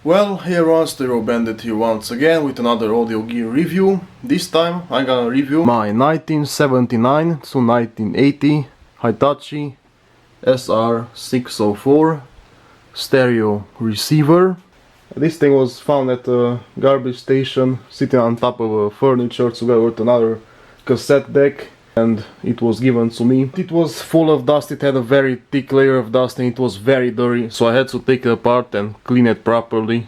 Well, here was the Eurobandit here once again with another audio gear review. This time I'm gonna review my 1979 to 1980 Hitachi SR-604 stereo receiver. This thing was found at a garbage station, sitting on top of a furniture together with another cassette deck, and it was given to me. It was full of dust, it had a very thick layer of dust and it was very dirty, so I had to take it apart and clean it properly.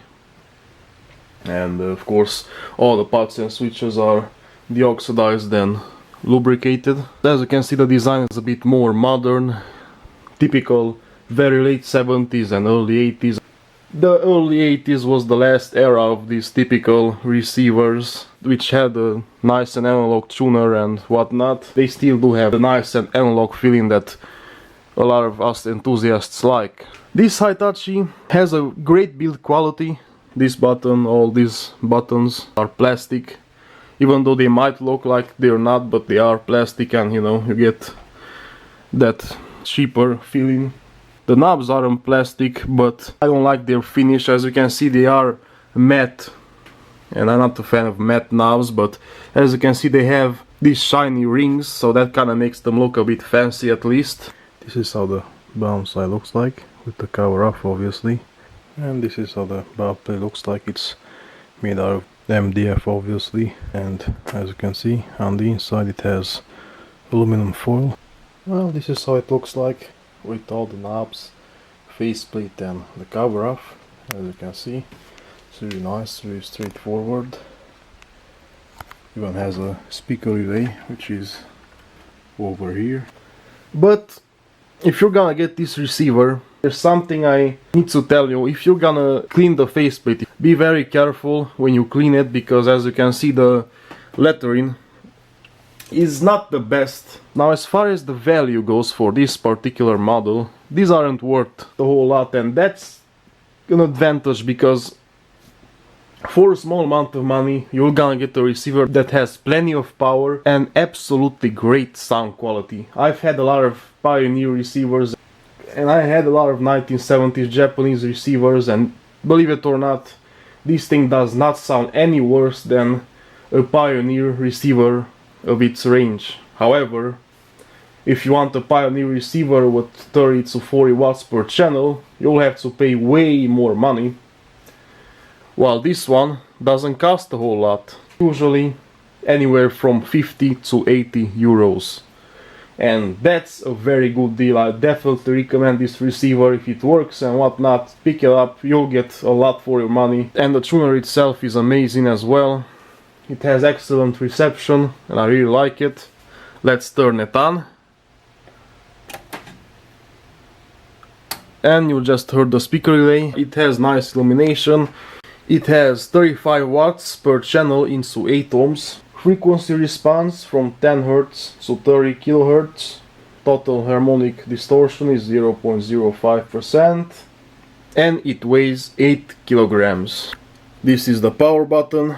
And of course all the pots and switches are deoxidized and lubricated. As you can see, the design is a bit more modern, typical very late 70s and early 80s. The early 80s was the last era of these typical receivers, which had a nice and analog tuner and whatnot. They still do have the nice and analog feeling that a lot of us enthusiasts like. This Hitachi has a great build quality. This button, all these buttons are plastic, even though they might look like they're not, but they are plastic, and you know, you get that cheaper feeling. The knobs aren't plastic, but I don't like their finish. As you can see, they are matte, and I'm not a fan of matte knobs, but as you can see, they have these shiny rings, so that kind of makes them look a bit fancy at least. This is how the bottom side looks like, with the cover off obviously. And this is how the back plate looks like. It's made out of MDF obviously, and as you can see, on the inside it has aluminum foil. Well, this is how it looks like, with all the knobs, faceplate and the cover off. As you can see, it's really nice, really straightforward. Even has a speaker relay, which is over here. But if you're gonna get this receiver, there's something I need to tell you. If you're gonna clean the faceplate, be very careful when you clean it, because as you can see, the lettering is not the best. Now, as far as the value goes for this particular model, these aren't worth a whole lot, and that's an advantage, because for a small amount of money you're gonna get a receiver that has plenty of power and absolutely great sound quality. I've had a lot of Pioneer receivers, and I had a lot of 1970s Japanese receivers, and believe it or not, this thing does not sound any worse than a Pioneer receiver of its range. However, if you want a Pioneer receiver with 30 to 40 watts per channel, you'll have to pay way more money, while this one doesn't cost a whole lot, usually anywhere from 50 to 80 euros. And that's a very good deal. I definitely recommend this receiver. If it works and whatnot, pick it up, you'll get a lot for your money. And the tuner itself is amazing as well. It has excellent reception and I really like it. Let's turn it on. And you just heard the speaker relay. It has nice illumination. It has 35 watts per channel into 8 ohms. Frequency response from 10 Hz to 30 kHz. Total harmonic distortion is 0.05%. And it weighs 8 kilograms. This is the power button.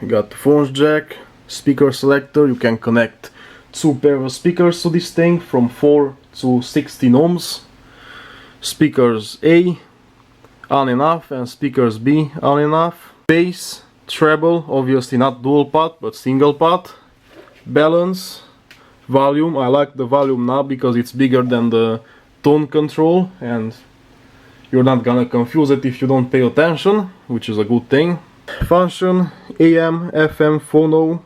You got the phone jack, speaker selector. You can connect 2 pairs of speakers to this thing from 4 to 16 ohms. Speakers A, on and off, and speakers B, on and off. Bass, treble, obviously not dual pot but single pot. Balance, volume. I like the volume knob because it's bigger than the tone control, and you're not gonna confuse it if you don't pay attention, which is a good thing. Function, AM, FM, phono,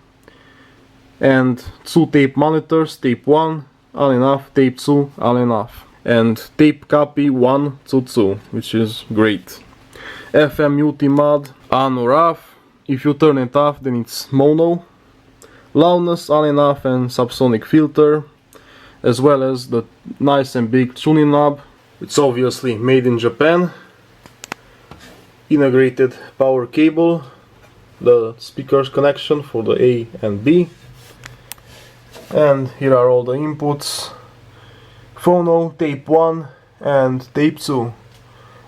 and 2 tape monitors, tape 1, on and off, tape 2, on and off, and tape copy 1 to 2, which is great. FM multi-mod, on or off. If you turn it off, then it's mono. Loudness, on and off, and subsonic filter, as well as the nice and big tuning knob. It's obviously made in Japan. Integrated power cable, the speakers connection for the A and B, and here are all the inputs: phono, tape 1 and tape 2,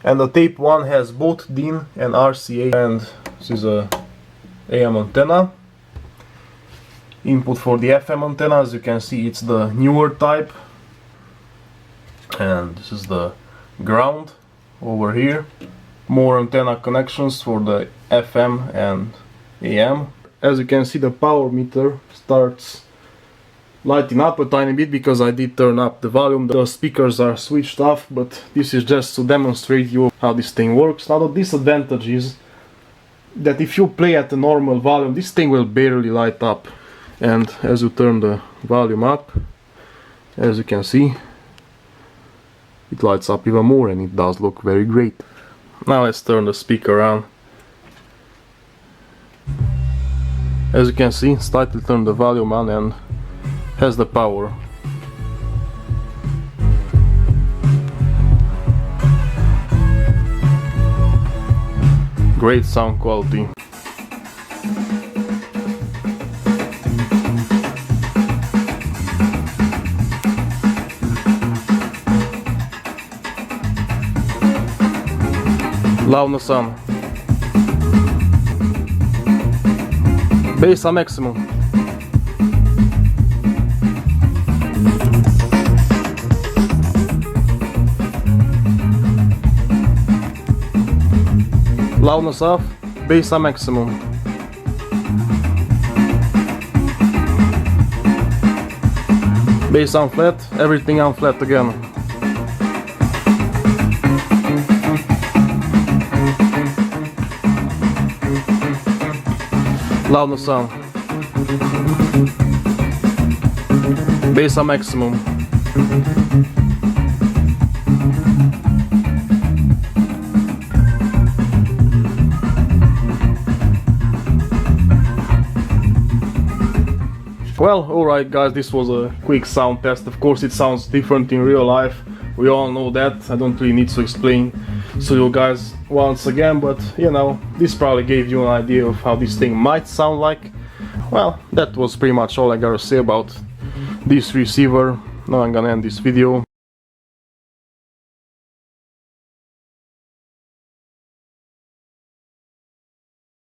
and the tape 1 has both DIN and RCA, and this is a AM antenna. Input for the FM antenna, as you can see, it's the newer type, and this is the ground over here. more antenna connections for the FM and AM. As you can see, the power meter starts lighting up a tiny bit because I did turn up the volume. The speakers are switched off, but this is just to demonstrate you how this thing works. Now the disadvantage is that if you play at the normal volume, this thing will barely light up. And as you turn the volume up, as you can see, it lights up even more, and it does look very great. Now let's turn the speaker on. As you can see, slightly turn the volume on and has the power. Great sound quality. Loudness on. Bass on maximum. Loudness off, bass on maximum. Bass on flat, everything on flat again. Loudness on. Bass on maximum. Well, alright guys, this was a quick sound test. Of course it sounds different in real life, we all know that, I don't really need to explain to you guys once again, but you know, this probably gave you an idea of how this thing might sound like. Well, that was pretty much all I gotta say about this receiver. Now I'm gonna end this video.